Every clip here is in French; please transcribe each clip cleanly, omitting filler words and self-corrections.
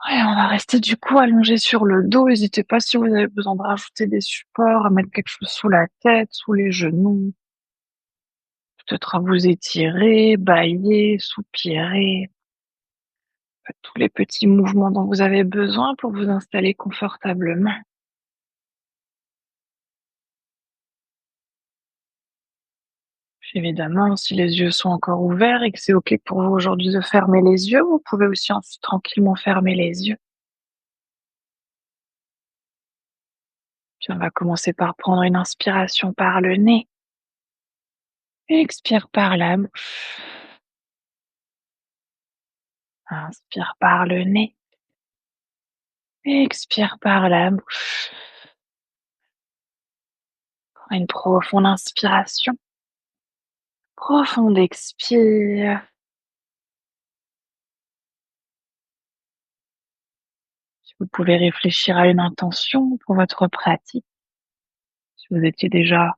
Et on va rester du coup allongé sur le dos. N'hésitez pas si vous avez besoin de rajouter des supports, à mettre quelque chose sous la tête, sous les genoux, peut-être à vous étirer, bâiller, soupirer. Faites tous les petits mouvements dont vous avez besoin pour vous installer confortablement. Puis évidemment, si les yeux sont encore ouverts et que c'est OK pour vous aujourd'hui de fermer les yeux, vous pouvez aussi ensuite tranquillement fermer les yeux. Puis on va commencer par prendre une inspiration par le nez. Expire par la bouche. Inspire par le nez. Expire par la bouche. Prends une profonde inspiration. Profonde expire. Si vous pouvez réfléchir à une intention pour votre pratique. Si vous étiez déjà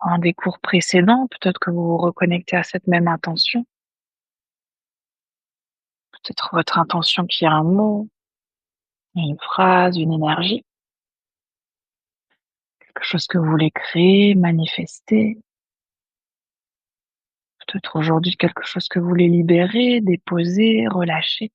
à un des cours précédents, peut-être que vous vous reconnectez à cette même intention. Peut-être votre intention qui est un mot, une phrase, une énergie, quelque chose que vous voulez créer, manifester. Peut-être aujourd'hui quelque chose que vous voulez libérer, déposer, relâcher.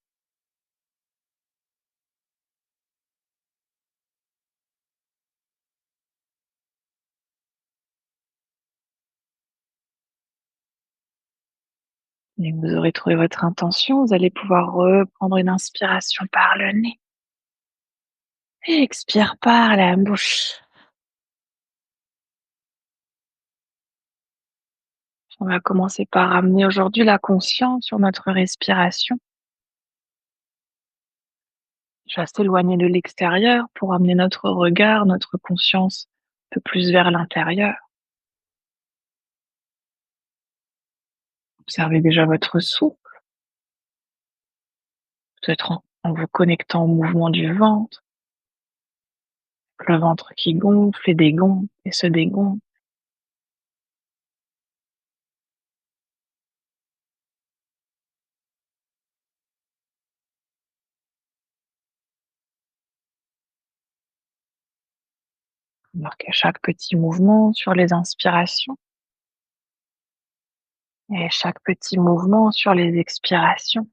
Dès que vous aurez trouvé votre intention, vous allez pouvoir reprendre une inspiration par le nez et expire par la bouche. On va commencer par amener aujourd'hui la conscience sur notre respiration. Je vais s'éloigner de l'extérieur pour amener notre regard, notre conscience un peu plus vers l'intérieur. Observez déjà votre souffle, peut-être en vous connectant au mouvement du ventre, le ventre qui gonfle et dégonfle et se dégonfle. Marquez chaque petit mouvement sur les inspirations et chaque petit mouvement sur les expirations.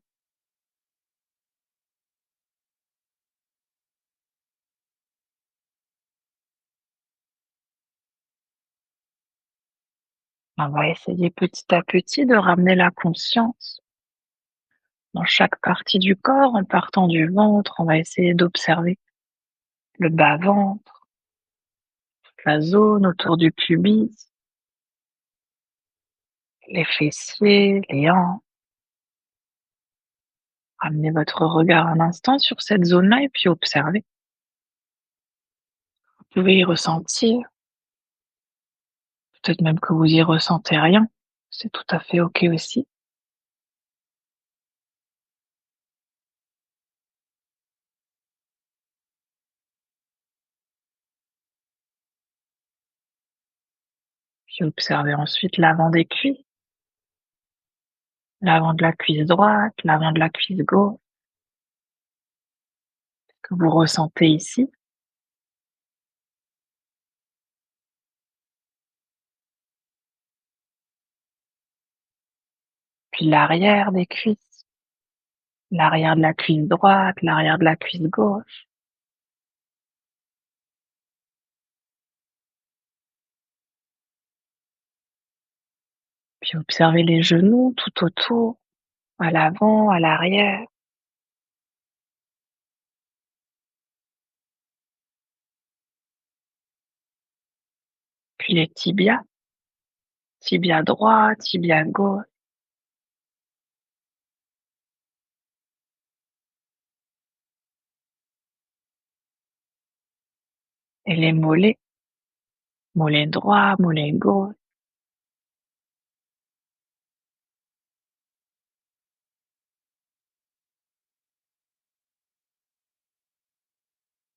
On va essayer petit à petit de ramener la conscience dans chaque partie du corps en partant du ventre. On va essayer d'observer le bas-ventre, la zone autour du pubis, les fessiers, les hanches. Ramenez votre regard un instant sur cette zone-là et puis observez. Vous pouvez y ressentir, peut-être même que vous y ressentez rien. C'est tout à fait OK aussi. Puis observez ensuite l'avant des cuisses, l'avant de la cuisse droite, l'avant de la cuisse gauche, que vous ressentez ici. Puis l'arrière des cuisses, l'arrière de la cuisse droite, l'arrière de la cuisse gauche. Puis observez les genoux tout autour, à l'avant, à l'arrière. Puis les tibias, tibia droit, tibia gauche. Et les mollets, mollet droit, mollet gauche.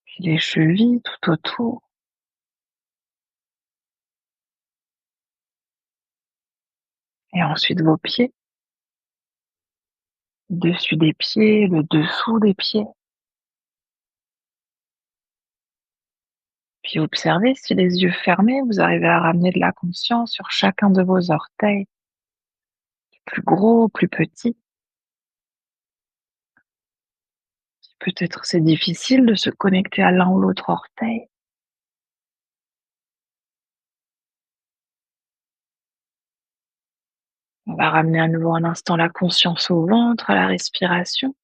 Puis les chevilles tout autour. Et ensuite vos pieds, le dessus des pieds, le dessous des pieds. Puis observez si les yeux fermés, vous arrivez à ramener de la conscience sur chacun de vos orteils, plus gros, plus petit. Peut-être c'est difficile de se connecter à l'un ou l'autre orteil. On va ramener à nouveau un instant la conscience au ventre, à la respiration.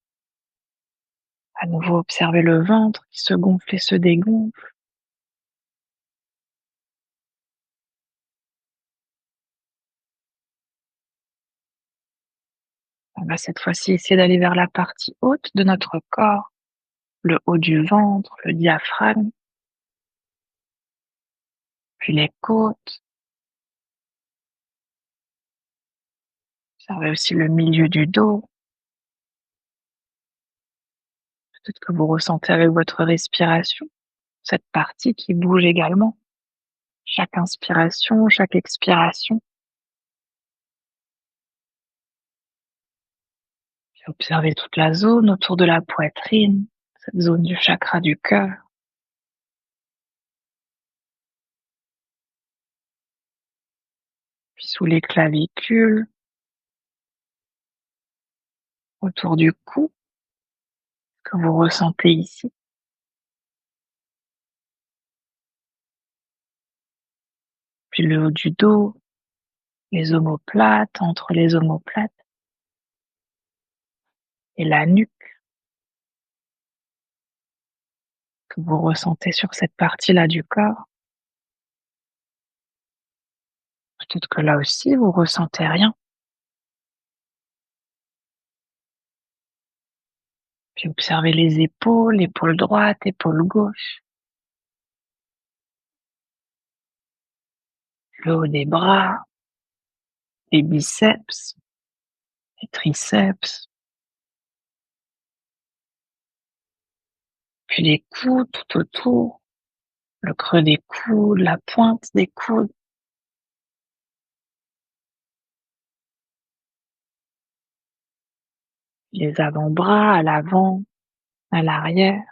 À nouveau observer le ventre qui se gonfle et se dégonfle. On va cette fois-ci essayer d'aller vers la partie haute de notre corps, le haut du ventre, le diaphragme, puis les côtes. Observez aussi le milieu du dos. Peut-être que vous ressentez avec votre respiration cette partie qui bouge également. Chaque inspiration, chaque expiration. Puis observez toute la zone autour de la poitrine, cette zone du chakra du cœur. Puis sous les clavicules, autour du cou, que vous ressentez ici. Puis le haut du dos, les omoplates, entre les omoplates et la nuque que vous ressentez sur cette partie-là du corps. Peut-être que là aussi, vous ressentez rien. Puis observez les épaules, épaule droite, épaule gauche, le haut des bras, les biceps, les triceps, puis les coudes tout autour, le creux des coudes, la pointe des coudes, les avant-bras à l'avant, à l'arrière,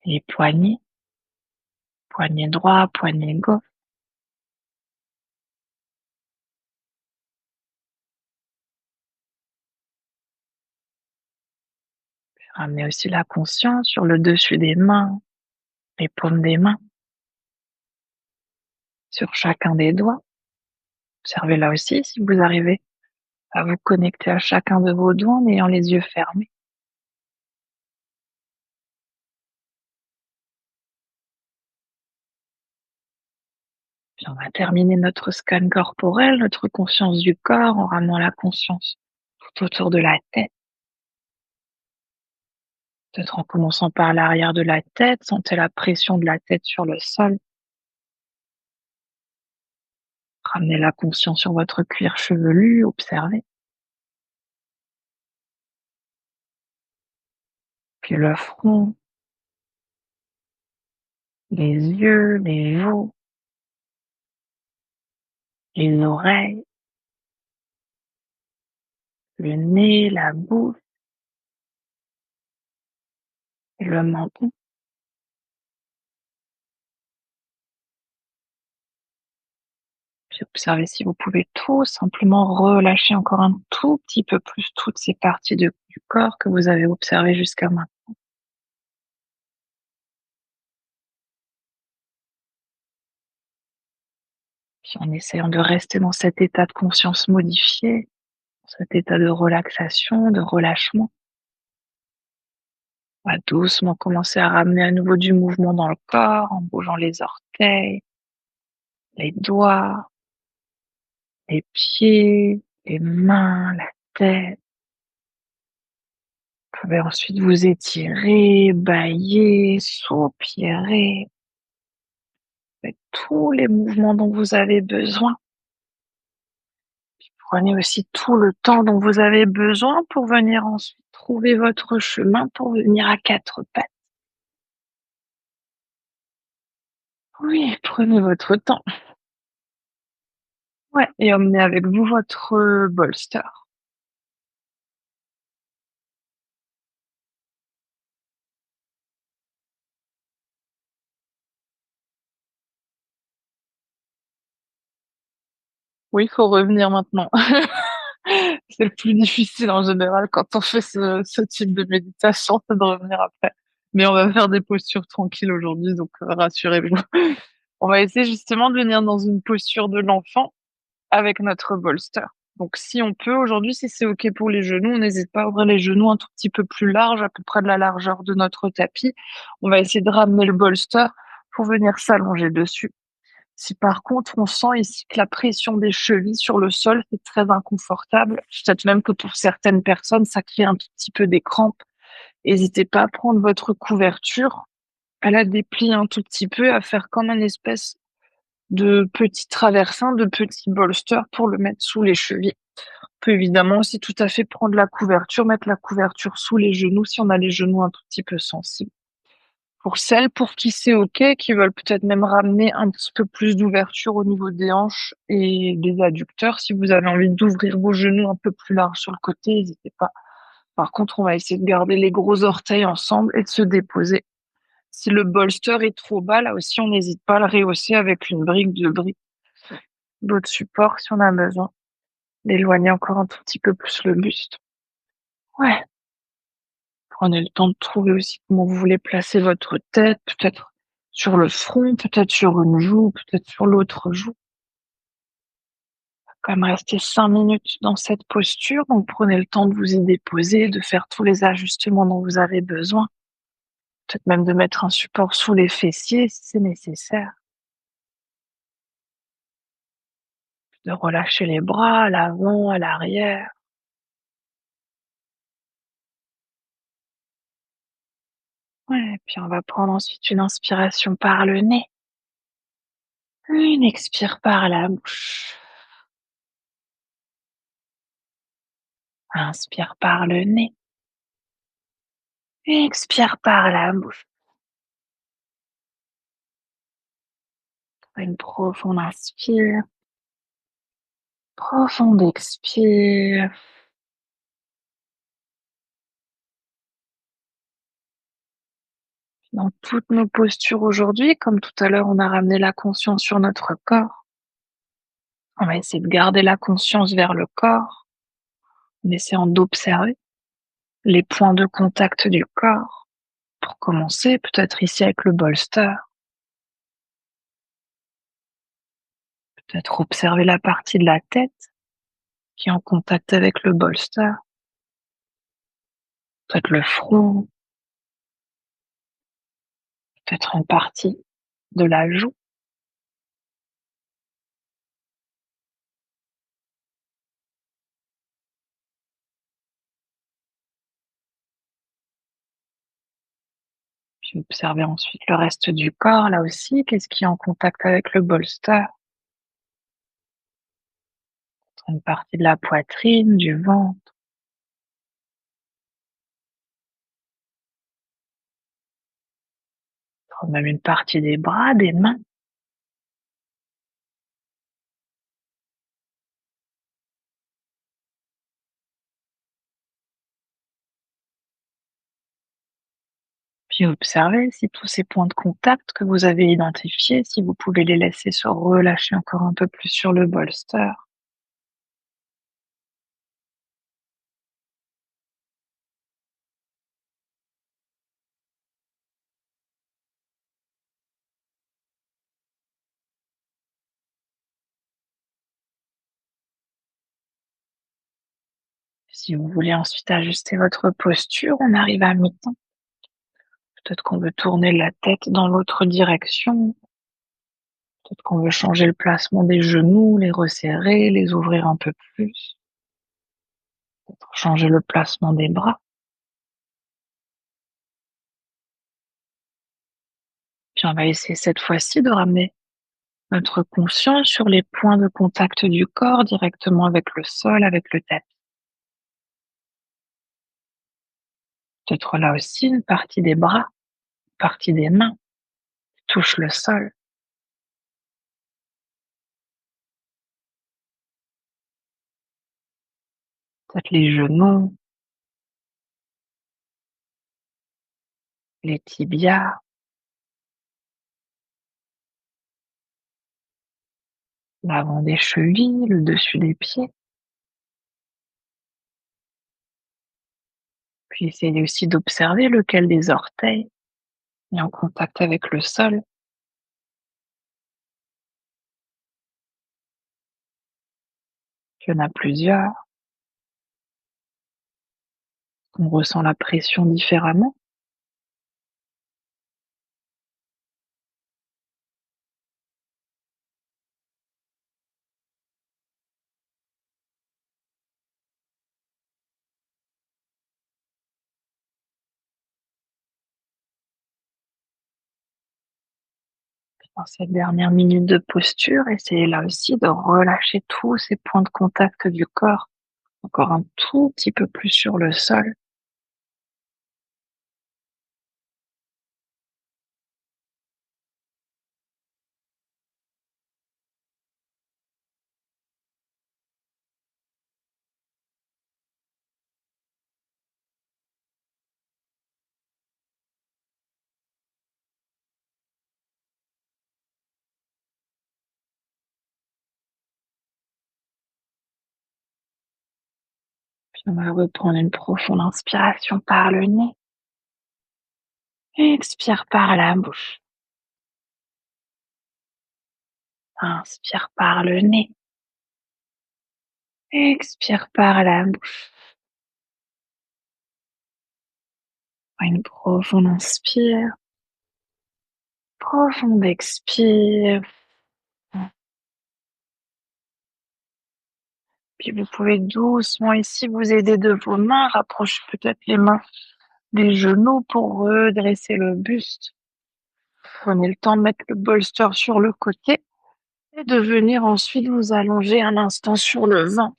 les poignets, poignet droit, poignet gauche. Ramenez aussi la conscience sur le dessus des mains, les paumes des mains, sur chacun des doigts. Observez là aussi si vous arrivez à vous connecter à chacun de vos doigts en ayant les yeux fermés. Puis on va terminer notre scan corporel, notre conscience du corps en ramenant la conscience tout autour de la tête. Peut-être en commençant par l'arrière de la tête, sentez la pression de la tête sur le sol. Ramenez la conscience sur votre cuir chevelu, observez. Puis le front, les yeux, les joues, les oreilles, le nez, la bouche et le menton. Puis observez si vous pouvez tout simplement relâcher encore un tout petit peu plus toutes ces parties du corps que vous avez observées jusqu'à maintenant. Puis en essayant de rester dans cet état de conscience modifié, cet état de relaxation, de relâchement, on va doucement commencer à ramener à nouveau du mouvement dans le corps en bougeant les orteils, les doigts, les pieds, les mains, la tête. Vous pouvez ensuite vous étirer, bâiller, soupirer. Faites tous les mouvements dont vous avez besoin. Prenez aussi tout le temps dont vous avez besoin pour venir ensuite trouver votre chemin pour venir à quatre pattes. Oui, prenez votre temps. Ouais, et emmenez avec vous votre bolster. Oui, il faut revenir maintenant. C'est le plus difficile en général quand on fait ce type de méditation, c'est de revenir après. Mais on va faire des postures tranquilles aujourd'hui, donc rassurez-vous. On va essayer justement de venir dans une posture de l'enfant avec notre bolster. Donc si on peut aujourd'hui, si c'est OK pour les genoux, on n'hésite pas à ouvrir les genoux un tout petit peu plus large, à peu près de la largeur de notre tapis. On va essayer de ramener le bolster pour venir s'allonger dessus. Si par contre on sent ici que la pression des chevilles sur le sol, c'est très inconfortable, peut-être même que pour certaines personnes, ça crée un tout petit peu des crampes, hésitez pas à prendre votre couverture, à la déplier un tout petit peu, à faire comme un espèce de petit traversin, de petit bolster pour le mettre sous les chevilles. On peut évidemment aussi tout à fait prendre la couverture, mettre la couverture sous les genoux si on a les genoux un tout petit peu sensibles. Pour celles pour qui c'est OK, qui veulent peut-être même ramener un petit peu plus d'ouverture au niveau des hanches et des adducteurs, si vous avez envie d'ouvrir vos genoux un peu plus large sur le côté, n'hésitez pas. Par contre, on va essayer de garder les gros orteils ensemble et de se déposer. Si le bolster est trop bas, là aussi, on n'hésite pas à le rehausser avec une brique, 2 briques, d'autres supports si on a besoin d'éloigner encore un tout petit peu plus le buste. Ouais, prenez le temps de trouver aussi comment vous voulez placer votre tête, peut-être sur le front, peut-être sur une joue, peut-être sur l'autre joue. Quand même rester 5 minutes dans cette posture, donc prenez le temps de vous y déposer, de faire tous les ajustements dont vous avez besoin. Peut-être même de mettre un support sous les fessiers si c'est nécessaire, de relâcher les bras à l'avant, à l'arrière. Ouais, et puis on va prendre ensuite une inspiration par le nez, une expire par la bouche. Inspire par le nez, expire par la bouche. Une profonde inspire, profonde expire. Dans toutes nos postures aujourd'hui, comme tout à l'heure, on a ramené la conscience sur notre corps. On va essayer de garder la conscience vers le corps, en essayant d'observer les points de contact du corps. Pour commencer, peut-être ici avec le bolster, peut-être observer la partie de la tête qui est en contact avec le bolster, peut-être le front, peut-être une partie de la joue. Puis observez ensuite le reste du corps, là aussi, qu'est-ce qui est en contact avec le bolster? Une partie de la poitrine, du ventre, même une partie des bras, des mains. Puis observez si tous ces points de contact que vous avez identifiés, si vous pouvez les laisser se relâcher encore un peu plus sur le bolster. Si vous voulez ensuite ajuster votre posture, on arrive à mi-temps. Peut-être qu'on veut tourner la tête dans l'autre direction. Peut-être qu'on veut changer le placement des genoux, les resserrer, les ouvrir un peu plus. Peut-être changer le placement des bras. Puis on va essayer cette fois-ci de ramener notre conscience sur les points de contact du corps directement avec le sol, avec le tapis. Peut-être là aussi une partie des bras, une partie des mains qui touche le sol. Peut-être les genoux, les tibias, l'avant des chevilles, le dessus des pieds. Puis essayez aussi d'observer lequel des orteils est en contact avec le sol. Il y en a plusieurs. On ressent la pression différemment. Dans cette dernière minute de posture, essayez là aussi de relâcher tous ces points de contact du corps, encore un tout petit peu plus sur le sol. Puis on va reprendre une profonde inspiration par le nez. Expire par la bouche. Inspire par le nez. Expire par la bouche. Une profonde inspire. Profonde expire. Puis vous pouvez doucement ici vous aider de vos mains. Rapprochez peut-être les mains des genoux pour redresser le buste. Prenez le temps de mettre le bolster sur le côté et de venir ensuite vous allonger un instant sur le ventre.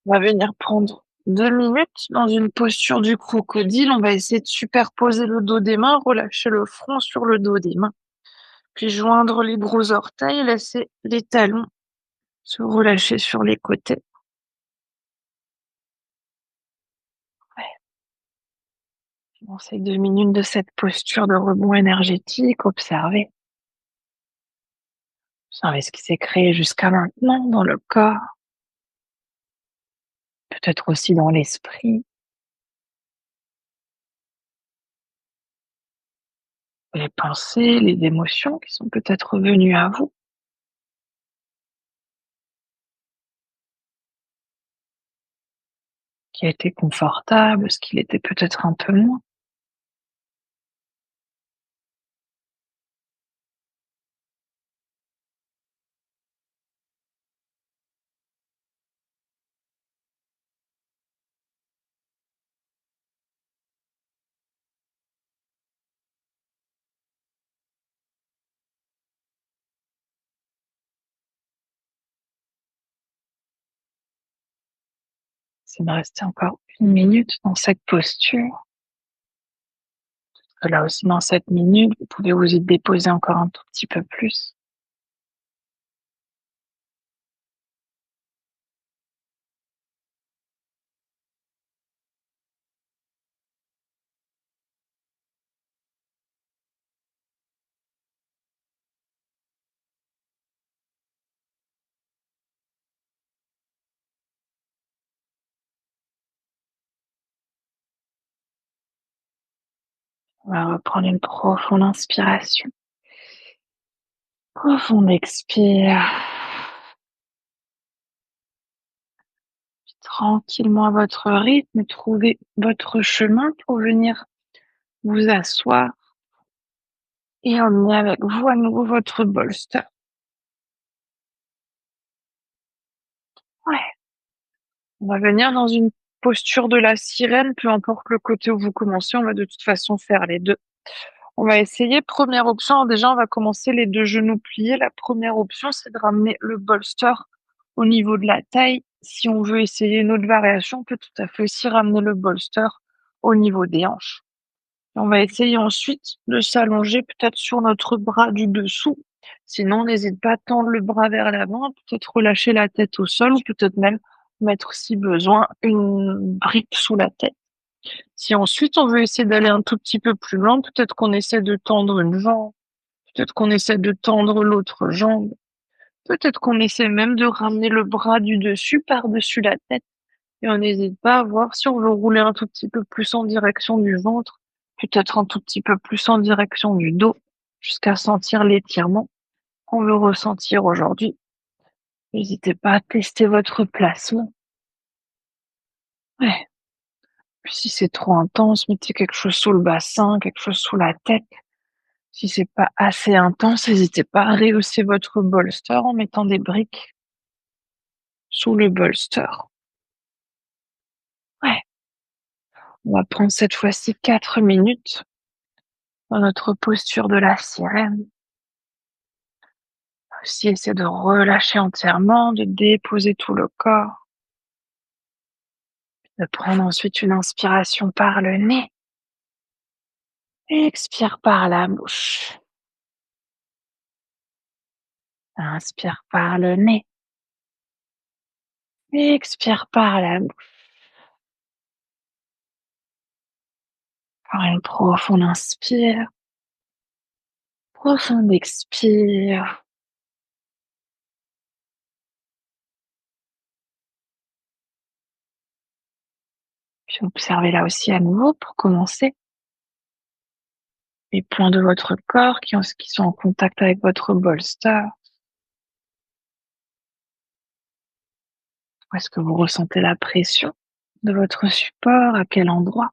On va venir prendre 2 minutes dans une posture du crocodile. On va essayer de superposer le dos des mains, relâcher le front sur le dos des mains. Puis joindre les gros orteils, laisser les talons se relâcher sur les côtés. Ouais. Dans ces 2 minutes de cette posture de rebond énergétique, observez. Observez ce qui s'est créé jusqu'à maintenant dans le corps, peut-être aussi dans l'esprit. Les pensées, les émotions qui sont peut-être venues à vous. Qui a été confortable, ce qu'il était peut-être un peu moins. C'est de rester encore 1 minute dans cette posture. Là aussi, dans cette minute, vous pouvez vous y déposer encore un tout petit peu plus. On va reprendre une profonde inspiration. Profonde expire. Puis tranquillement à votre rythme, trouvez votre chemin pour venir vous asseoir et emmener avec vous à nouveau votre bolster. Ouais. On va venir dans une posture de la sirène, peu importe le côté où vous commencez, on va de toute façon faire les deux. On va essayer, première option, déjà on va commencer les 2 genoux pliés. La première option, c'est de ramener le bolster au niveau de la taille. Si on veut essayer une autre variation, on peut tout à fait aussi ramener le bolster au niveau des hanches. On va essayer ensuite de s'allonger peut-être sur notre bras du dessous. Sinon, n'hésite pas à tendre le bras vers l'avant, peut-être relâcher la tête au sol ou peut-être même mettre, si besoin, une brique sous la tête. Si ensuite on veut essayer d'aller un tout petit peu plus loin, peut-être qu'on essaie de tendre une jambe, peut-être qu'on essaie de tendre l'autre jambe, Peut-être qu'on essaie même de ramener le bras du dessus par-dessus la tête et on n'hésite pas à voir si on veut rouler un tout petit peu plus en direction du ventre, peut-être un tout petit peu plus en direction du dos, jusqu'à sentir l'étirement qu'on veut ressentir aujourd'hui. N'hésitez pas à tester votre placement. Ouais. Puis si c'est trop intense, mettez quelque chose sous le bassin, quelque chose sous la tête. Si c'est pas assez intense, n'hésitez pas à rehausser votre bolster en mettant des briques sous le bolster. Ouais. On va prendre cette fois-ci 4 minutes dans notre posture de la sirène. Aussi, essayer de relâcher entièrement, de déposer tout le corps, de prendre ensuite une inspiration par le nez et expire par la bouche. Inspire par le nez et expire par la bouche. Par une profonde inspire, profonde expire. Puis observez là aussi à nouveau pour commencer les points de votre corps qui sont en contact avec votre bolster. Où est-ce que vous ressentez la pression de votre support? À quel endroit?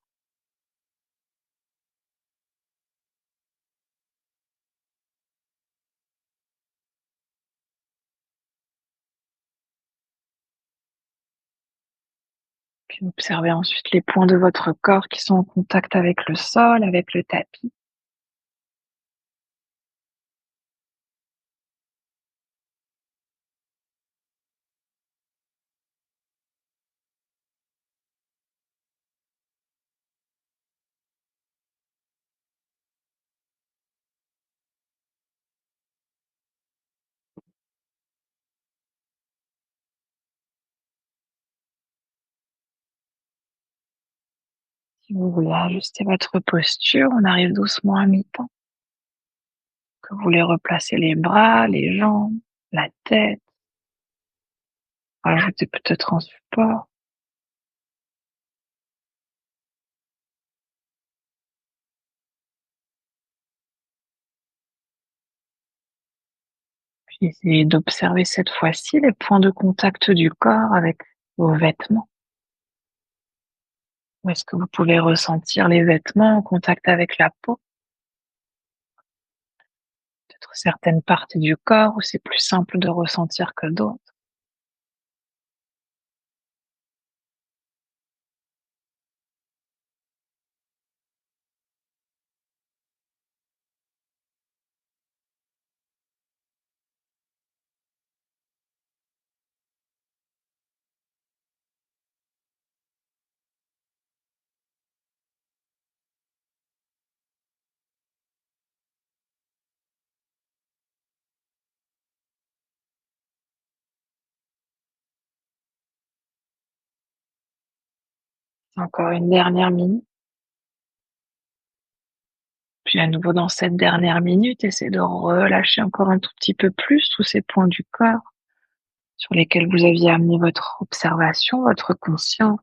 Puis observez ensuite les points de votre corps qui sont en contact avec le sol, avec le tapis. Si vous voulez ajuster votre posture, on arrive doucement à mi-temps. Que vous voulez replacer les bras, les jambes, la tête, rajouter peut-être un support. Puis essayez d'observer cette fois-ci les points de contact du corps avec vos vêtements. Où est-ce que vous pouvez ressentir les vêtements en contact avec la peau? Peut-être certaines parties du corps où c'est plus simple de ressentir que d'autres. Encore une dernière minute. Puis à nouveau dans cette dernière minute, essayez de relâcher encore un tout petit peu plus tous ces points du corps sur lesquels vous aviez amené votre observation, votre conscience.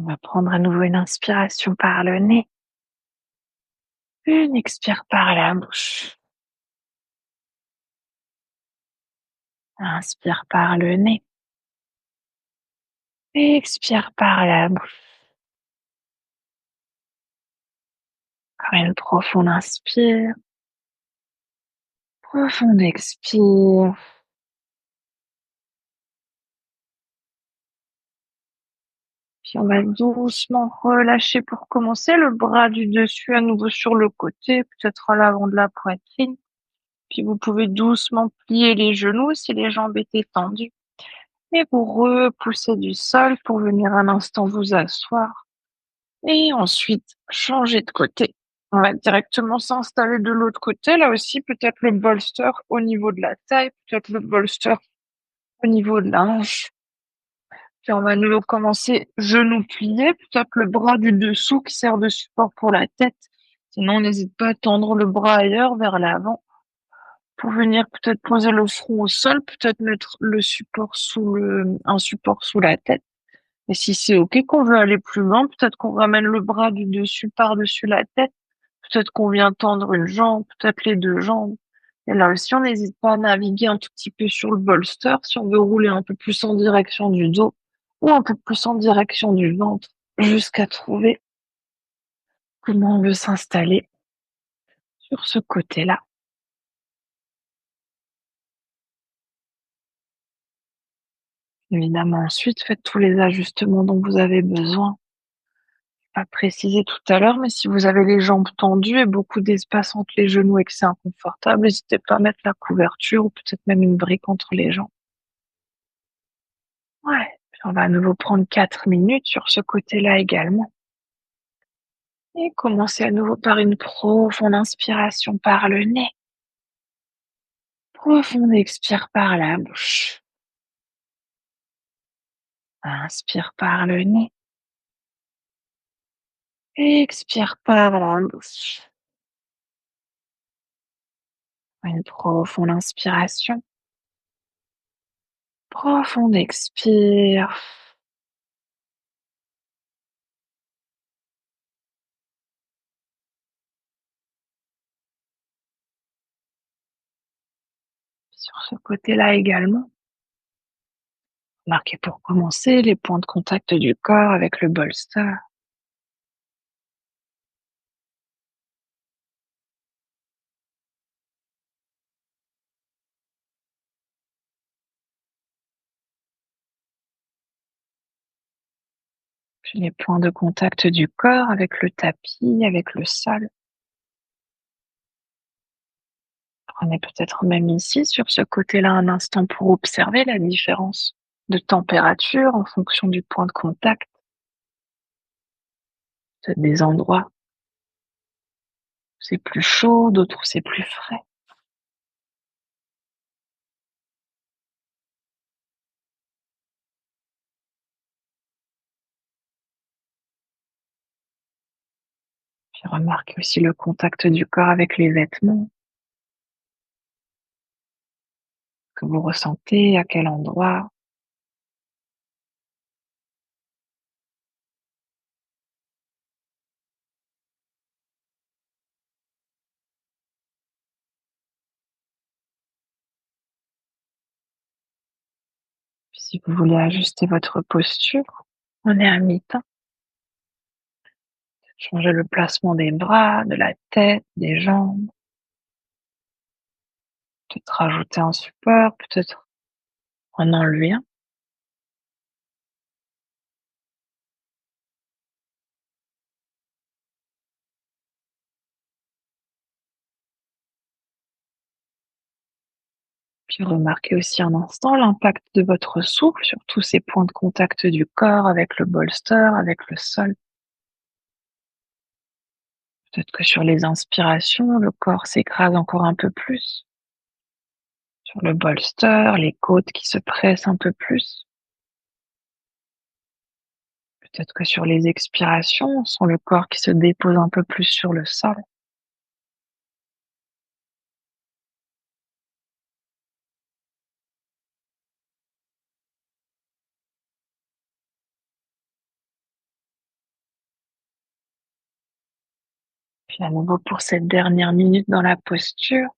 On va prendre à nouveau une inspiration par le nez, une expire par la bouche. Inspire par le nez, expire par la bouche. Encore une profonde inspire, profonde expire. Puis on va doucement relâcher pour commencer le bras du dessus à nouveau sur le côté, peut-être à l'avant de la poitrine. Puis vous pouvez doucement plier les genoux si les jambes étaient tendues et vous repoussez du sol pour venir un instant vous asseoir et ensuite changer de côté. On va directement s'installer de l'autre côté, là aussi, peut-être le bolster au niveau de la taille, peut-être le bolster au niveau de la hanche. Puis on va à nouveau commencer genou plié, peut-être le bras du dessous qui sert de support pour la tête. Sinon, n'hésite pas à tendre le bras ailleurs, vers l'avant, pour venir peut-être poser le front au sol, peut-être mettre le support un support sous la tête. Et si c'est OK qu'on veut aller plus loin, peut-être qu'on ramène le bras du dessus par-dessus la tête. Peut-être qu'on vient tendre une jambe, peut-être les 2 jambes. Et là aussi, on n'hésite pas à naviguer un tout petit peu sur le bolster si on veut rouler un peu plus en direction du dos ou un peu plus en direction du ventre, jusqu'à trouver comment on veut s'installer sur ce côté-là. Évidemment, ensuite, faites tous les ajustements dont vous avez besoin. Pas précisé tout à l'heure, mais si vous avez les jambes tendues et beaucoup d'espace entre les genoux et que c'est inconfortable, n'hésitez pas à mettre la couverture ou peut-être même une brique entre les jambes. Ouais, puis on va à nouveau prendre 4 minutes sur ce côté-là également et commencer à nouveau par une profonde inspiration par le nez. Profonde expire par la bouche. Inspire par le nez. Expire par la bouche. Une profonde inspiration. Profonde expire. Sur ce côté-là également, marquez pour commencer les points de contact du corps avec le bolster. Puis les points de contact du corps avec le tapis, avec le sol. Prenez peut-être même ici, sur ce côté-là, un instant pour observer la différence de température en fonction du point de contact. Peut-être des endroits où c'est plus chaud, d'autres où c'est plus frais. Puis remarquez aussi le contact du corps avec les vêtements que vous ressentez, à quel endroit. Puis si vous voulez ajuster votre posture, on est à mi-temps. Changer le placement des bras, de la tête, des jambes. Peut-être rajouter un support, peut-être en enlever un. Puis remarquez aussi un instant l'impact de votre souffle sur tous ces points de contact du corps avec le bolster, avec le sol. Peut-être que sur les inspirations, le corps s'écrase encore un peu plus. Sur le bolster, les côtes qui se pressent un peu plus. Peut-être que sur les expirations, on sent le corps qui se dépose un peu plus sur le sol. Puis à nouveau pour cette dernière minute dans la posture,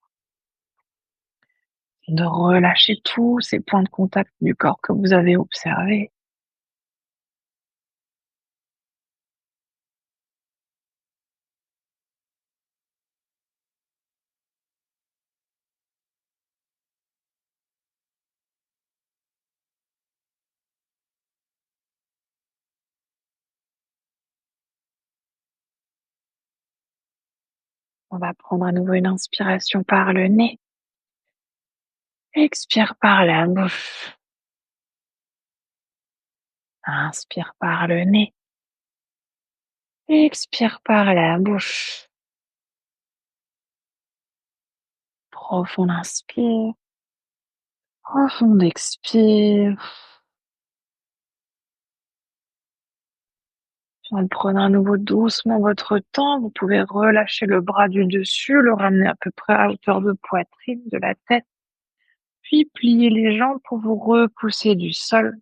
de relâcher tous ces points de contact du corps que vous avez observés. On va prendre à nouveau une inspiration par le nez. Expire par la bouche. Inspire par le nez. Expire par la bouche. Profond inspire, profond expire. En prenant à nouveau doucement votre temps, vous pouvez relâcher le bras du dessus, le ramener à peu près à hauteur de poitrine, de la tête, puis plier les jambes pour vous repousser du sol.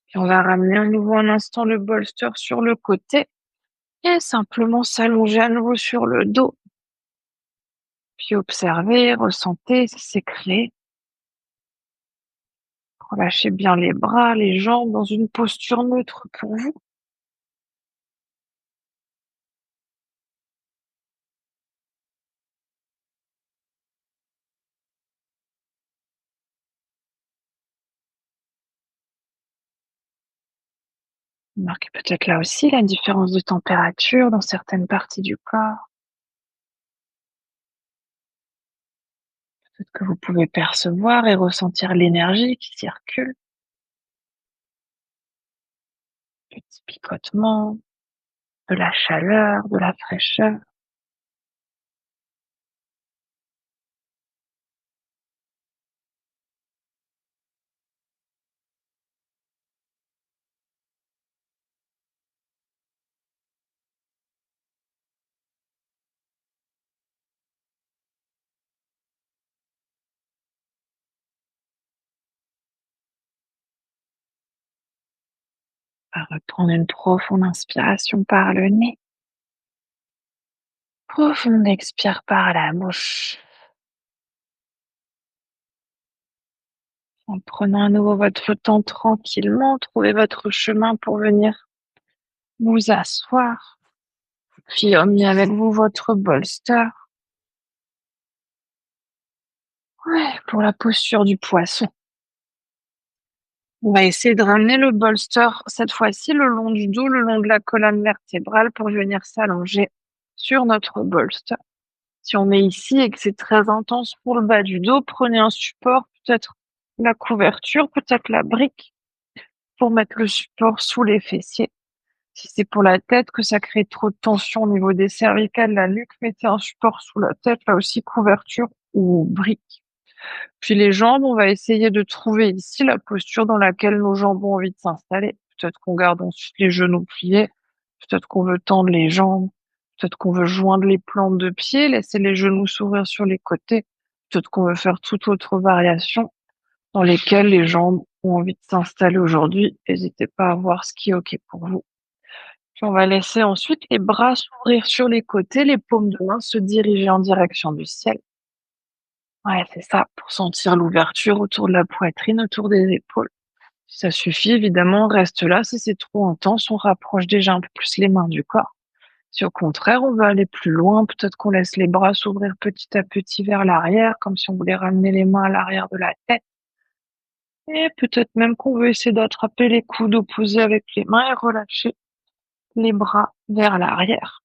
Puis on va ramener à nouveau un instant le bolster sur le côté et simplement s'allonger à nouveau sur le dos. Puis observez, ressentez si c'est créé. Relâchez bien les bras, les jambes dans une posture neutre pour vous. Marquez peut-être là aussi la différence de température dans certaines parties du corps. Peut-être que vous pouvez percevoir et ressentir l'énergie qui circule. Petit picotement, de la chaleur, de la fraîcheur. On va reprendre une profonde inspiration par le nez. Profonde expire par la bouche. En prenant à nouveau votre temps tranquillement, trouvez votre chemin pour venir vous asseoir. Puis emmenez avec vous votre bolster. Ouais, pour la posture du poisson. On va essayer de ramener le bolster, cette fois-ci, le long du dos, le long de la colonne vertébrale pour venir s'allonger sur notre bolster. Si on est ici et que c'est très intense pour le bas du dos, prenez un support, peut-être la couverture, peut-être la brique, pour mettre le support sous les fessiers. Si c'est pour la tête que ça crée trop de tension au niveau des cervicales, de la nuque, mettez un support sous la tête, là aussi couverture ou brique. Puis les jambes, on va essayer de trouver ici la posture dans laquelle nos jambes ont envie de s'installer. Peut-être qu'on garde ensuite les genoux pliés, peut-être qu'on veut tendre les jambes, peut-être qu'on veut joindre les plantes de pied, laisser les genoux s'ouvrir sur les côtés, peut-être qu'on veut faire toute autre variation dans lesquelles les jambes ont envie de s'installer aujourd'hui. N'hésitez pas à voir ce qui est OK pour vous. Puis on va laisser ensuite les bras s'ouvrir sur les côtés, les paumes de main se diriger en direction du ciel. Ouais, c'est ça, pour sentir l'ouverture autour de la poitrine, autour des épaules. Si ça suffit, évidemment, on reste là. Si c'est trop intense, on rapproche déjà un peu plus les mains du corps. Si au contraire, on veut aller plus loin, peut-être qu'on laisse les bras s'ouvrir petit à petit vers l'arrière, comme si on voulait ramener les mains à l'arrière de la tête. Et peut-être même qu'on veut essayer d'attraper les coudes opposés avec les mains et relâcher les bras vers l'arrière.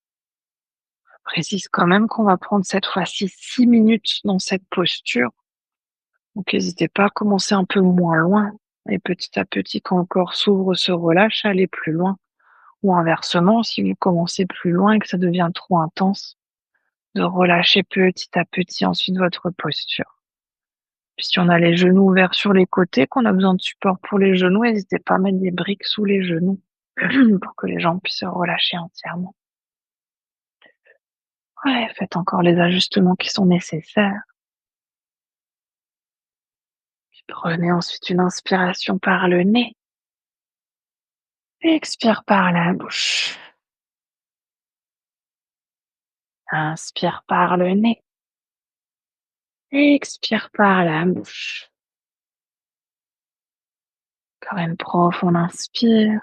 Je précise quand même qu'on va prendre cette fois-ci 6 minutes dans cette posture. Donc n'hésitez pas à commencer un peu moins loin et petit à petit, quand le corps s'ouvre, se relâche, aller plus loin. Ou inversement, si vous commencez plus loin et que ça devient trop intense, de relâcher petit à petit ensuite votre posture. Puis si on a les genoux ouverts sur les côtés, qu'on a besoin de support pour les genoux, n'hésitez pas à mettre des briques sous les genoux pour que les jambes puissent se relâcher entièrement. Ouais, faites encore les ajustements qui sont nécessaires. Puis prenez ensuite une inspiration par le nez. Expire par la bouche. Inspire par le nez. Expire par la bouche. Encore une profonde inspire.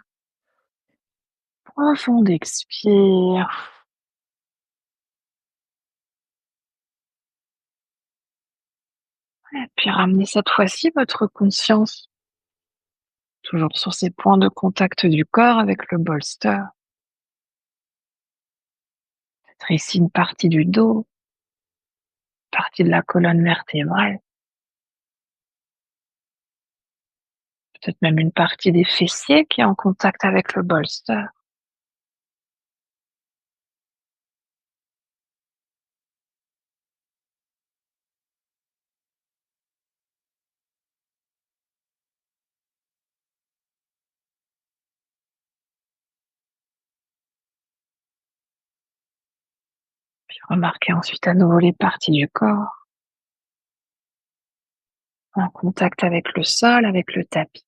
Profonde expire. Et puis ramenez cette fois-ci votre conscience toujours sur ces points de contact du corps avec le bolster. Peut-être ici une partie du dos, partie de la colonne vertébrale, peut-être même une partie des fessiers qui est en contact avec le bolster. Remarquez ensuite à nouveau les parties du corps en contact avec le sol, avec le tapis.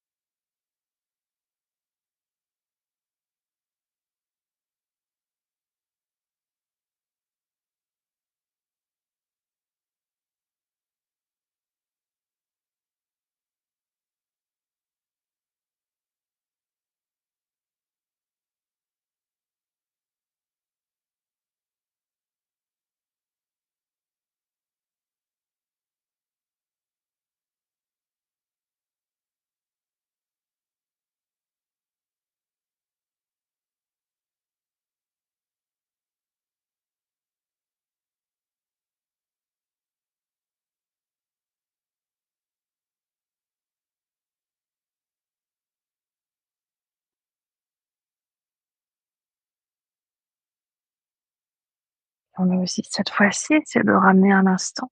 On va aussi cette fois-ci essayer de ramener un instant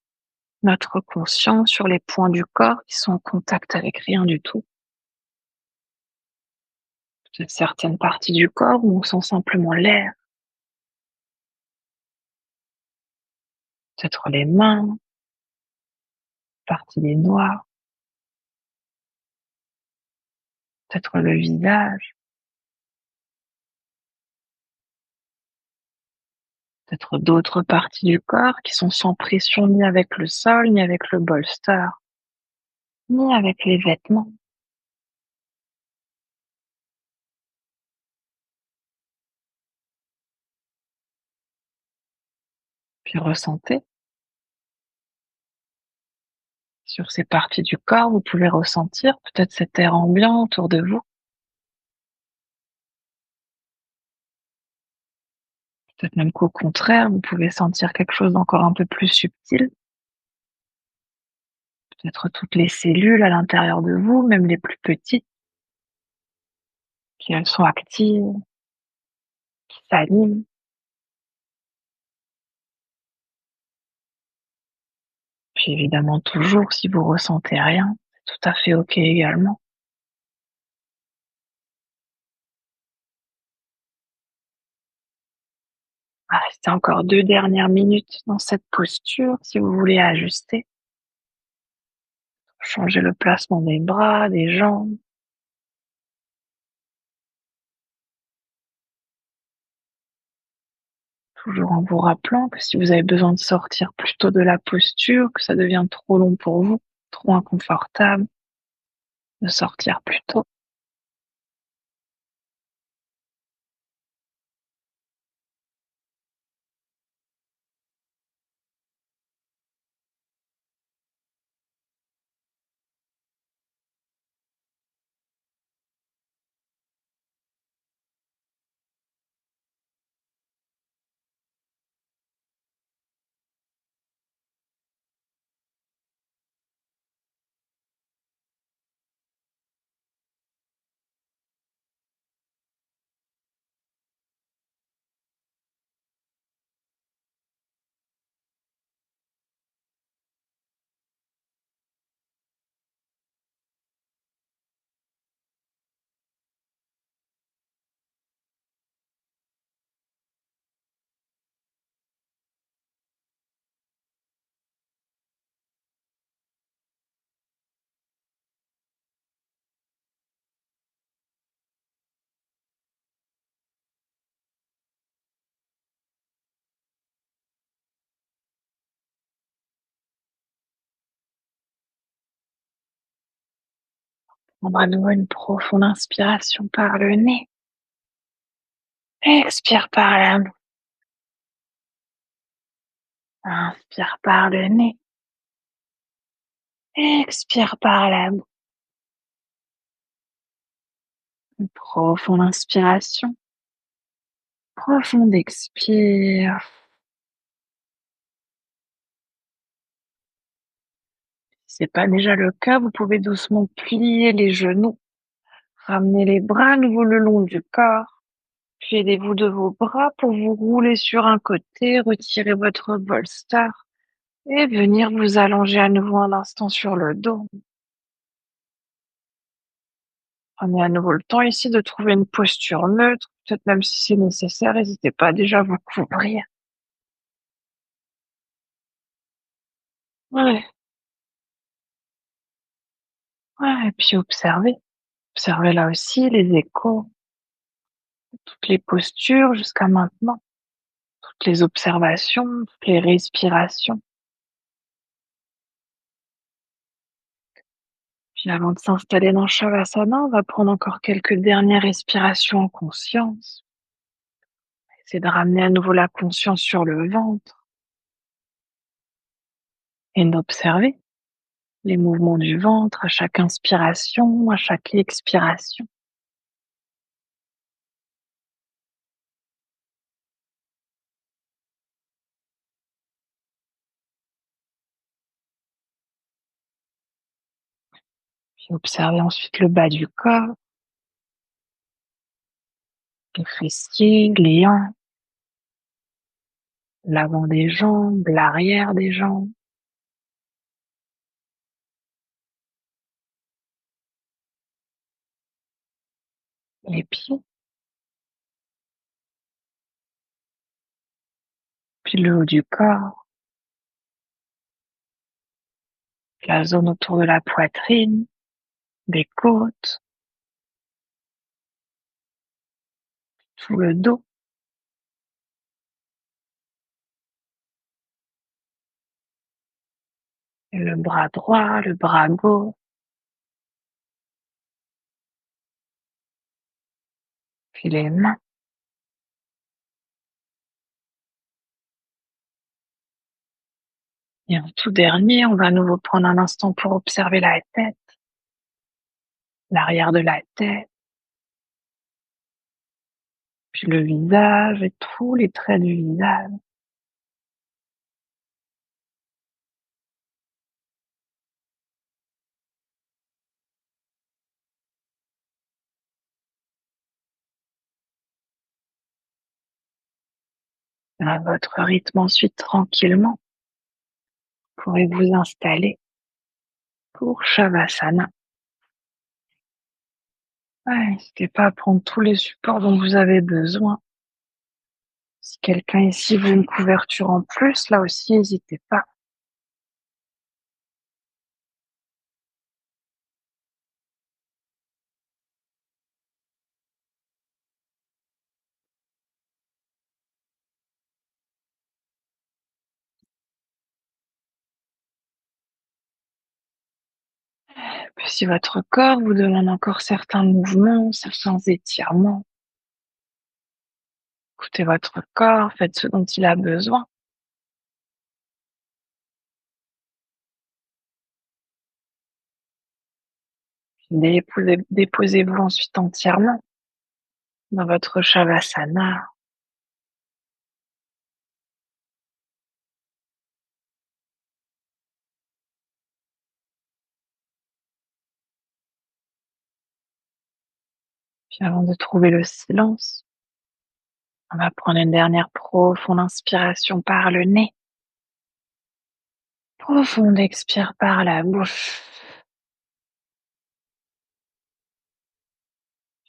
notre conscience sur les points du corps qui sont en contact avec rien du tout. Peut-être certaines parties du corps où on sent simplement l'air, peut-être les mains, partie des doigts, peut-être le visage, peut-être d'autres parties du corps qui sont sans pression ni avec le sol, ni avec le bolster, ni avec les vêtements. Puis ressentez sur ces parties du corps, vous pouvez ressentir peut-être cet air ambiant autour de vous, peut-être même qu'au contraire, vous pouvez sentir quelque chose d'encore un peu plus subtil, peut-être toutes les cellules à l'intérieur de vous, même les plus petites, qui elles sont actives, qui s'animent. Puis évidemment, toujours, si vous ressentez rien, c'est tout à fait OK également. On va rester encore 2 dernières minutes dans cette posture si vous voulez ajuster, changer le placement des bras, des jambes, toujours en vous rappelant que si vous avez besoin de sortir plus tôt de la posture, que ça devient trop long pour vous, trop inconfortable, de sortir plus tôt. Prendre à nouveau une profonde inspiration par le nez. Expire par la bouche. Inspire par le nez. Expire par la bouche. Une profonde inspiration. Profonde expire. Si c'est pas déjà le cas, vous pouvez doucement plier les genoux, ramener les bras à nouveau le long du corps, puis aidez-vous de vos bras pour vous rouler sur un côté, retirer votre bolster et venir vous allonger à nouveau un instant sur le dos. Prenez à nouveau le temps ici de trouver une posture neutre, peut-être même si c'est nécessaire, n'hésitez pas déjà à vous couvrir. Ouais, ouais et puis observer. Observer là aussi les échos, toutes les postures jusqu'à maintenant, toutes les observations, toutes les respirations. Puis avant de s'installer dans Shavasana, on va prendre encore quelques dernières respirations en conscience. C'est de ramener à nouveau la conscience sur le ventre et d'observer les mouvements du ventre à chaque inspiration, à chaque expiration. Puis observer ensuite le bas du corps, les fessiers, les hanches, l'avant des jambes, l'arrière des jambes, les pieds, puis le haut du corps, la zone autour de la poitrine, des côtes, tout le dos, et le bras droit, le bras gauche, puis les mains. Et en tout dernier, on va à nouveau prendre un instant pour observer la tête, l'arrière de la tête, puis le visage et tous les traits du visage. À votre rythme ensuite, tranquillement, vous pourrez vous installer pour Shavasana. Ouais, n'hésitez pas à prendre tous les supports dont vous avez besoin. Si quelqu'un ici veut une couverture en plus, là aussi, n'hésitez pas. Puis si votre corps vous demande encore certains mouvements, certains étirements, écoutez votre corps, faites ce dont il a besoin. Déposez-vous ensuite entièrement dans votre Shavasana. Puis avant de trouver le silence, on va prendre une dernière profonde inspiration par le nez. Profonde expire par la bouche.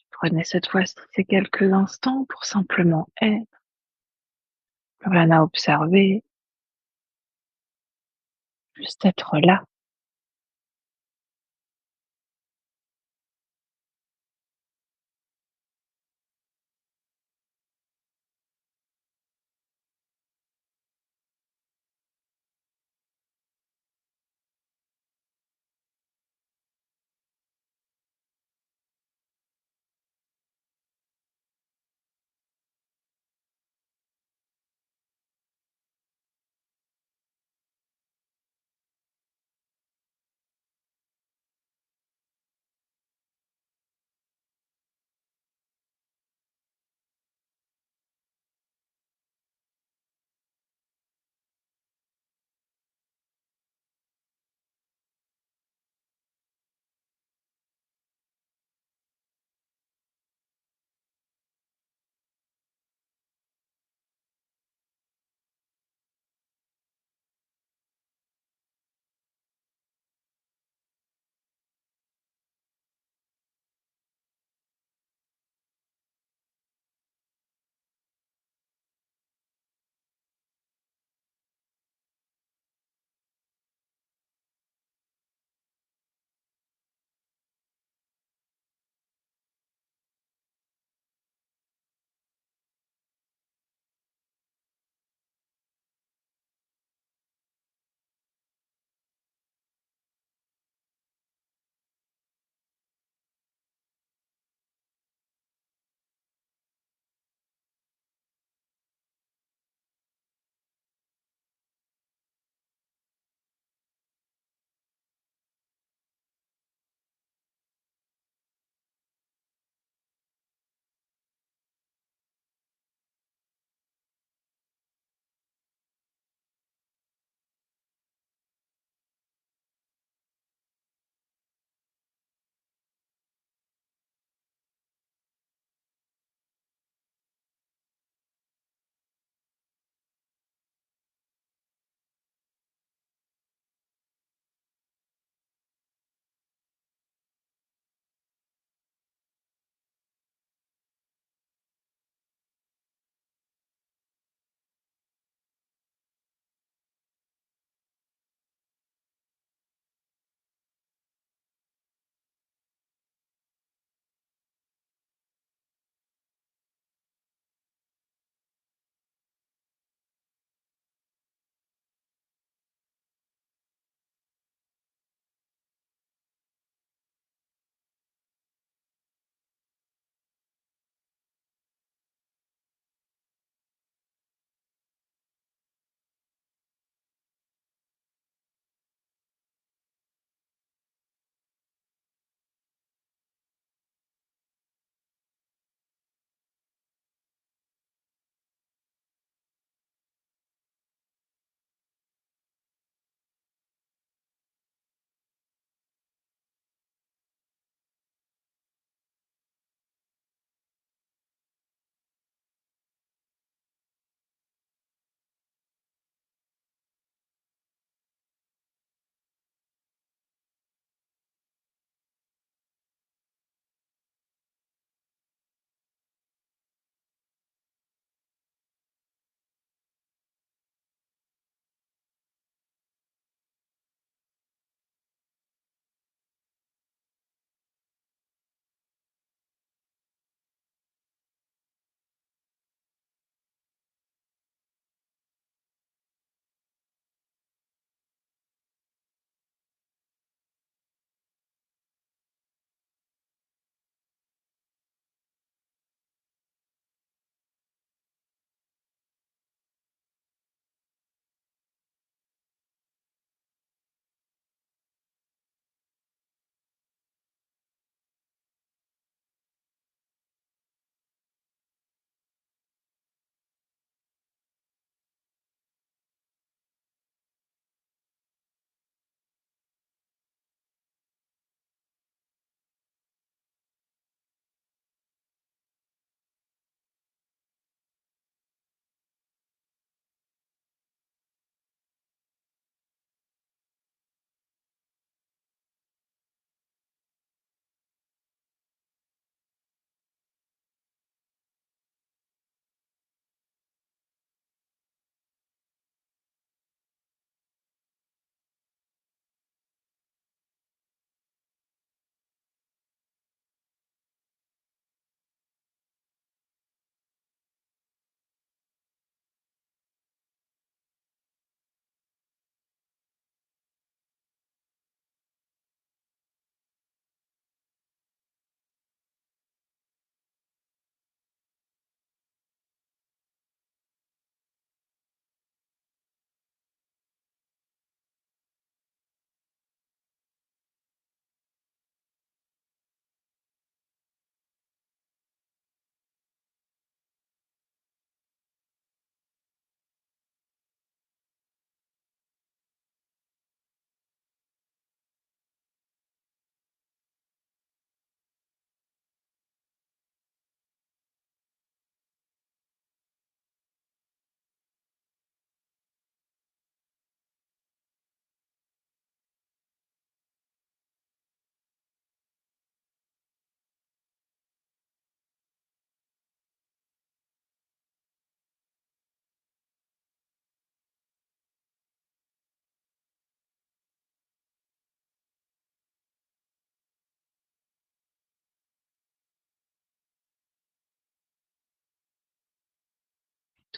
Prenez cette fois-ci ces quelques instants pour simplement être, plus rien à observer, juste être là.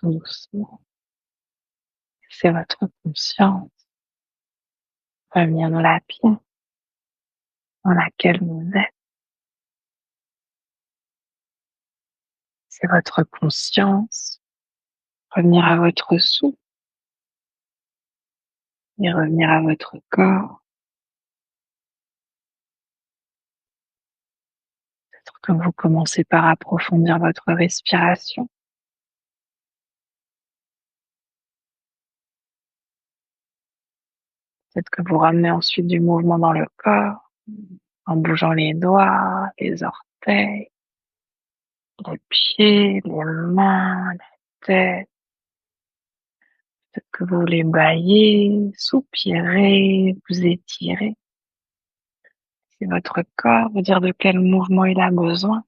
tout doucement. C'est votre conscience revenir dans la pièce dans laquelle vous êtes. C'est votre conscience revenir à votre souffle et revenir à votre corps. Peut-être que vous commencez par approfondir votre respiration. Peut-être que vous ramenez ensuite du mouvement dans le corps, en bougeant les doigts, les orteils, les pieds, les mains, la tête. Peut-être que vous voulez bâiller, soupirer, vous étirer. C'est votre corps, vous dire de quel mouvement il a besoin.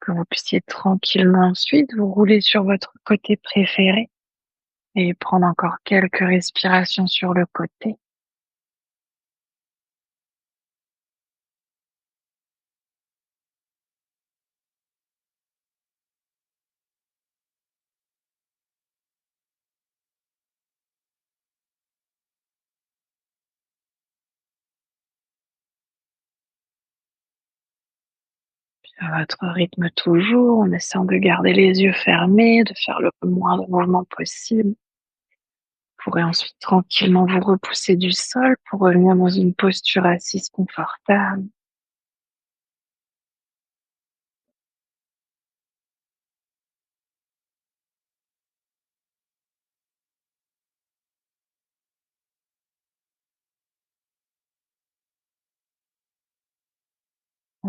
Que vous puissiez tranquillement ensuite vous rouler sur votre côté préféré et prendre encore quelques respirations sur le côté. À votre rythme toujours, en essayant de garder les yeux fermés, de faire le moins de mouvements possible. Vous pourrez ensuite tranquillement vous repousser du sol pour revenir dans une posture assise confortable.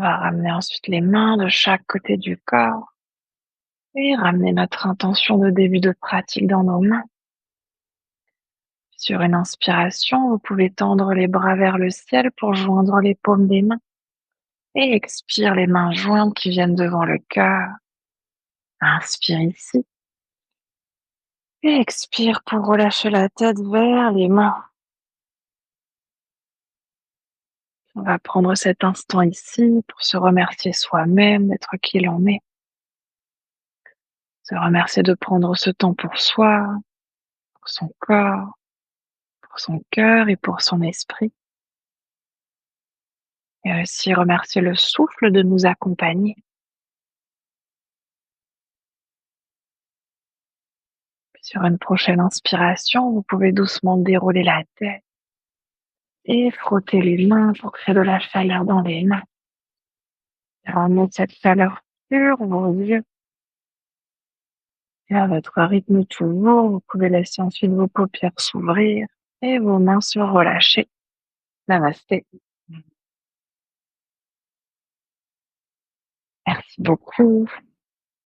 On va ramener ensuite les mains de chaque côté du corps et ramener notre intention de début de pratique dans nos mains. Sur une inspiration, vous pouvez tendre les bras vers le ciel pour joindre les paumes des mains. Et expire les mains jointes qui viennent devant le cœur. Inspire ici. Et expire pour relâcher la tête vers les mains. On va prendre cet instant ici pour se remercier soi-même d'être qui l'on est. Se remercier de prendre ce temps pour soi, pour son corps, pour son cœur et pour son esprit. Et aussi remercier le souffle de nous accompagner. Puis sur une prochaine inspiration, vous pouvez doucement dérouler la tête et frotter les mains pour créer de la chaleur dans les mains. Ramenez cette chaleur sur vos yeux. Et à votre rythme toujours, vous pouvez laisser ensuite vos paupières s'ouvrir et vos mains se relâcher. Namasté. Merci beaucoup.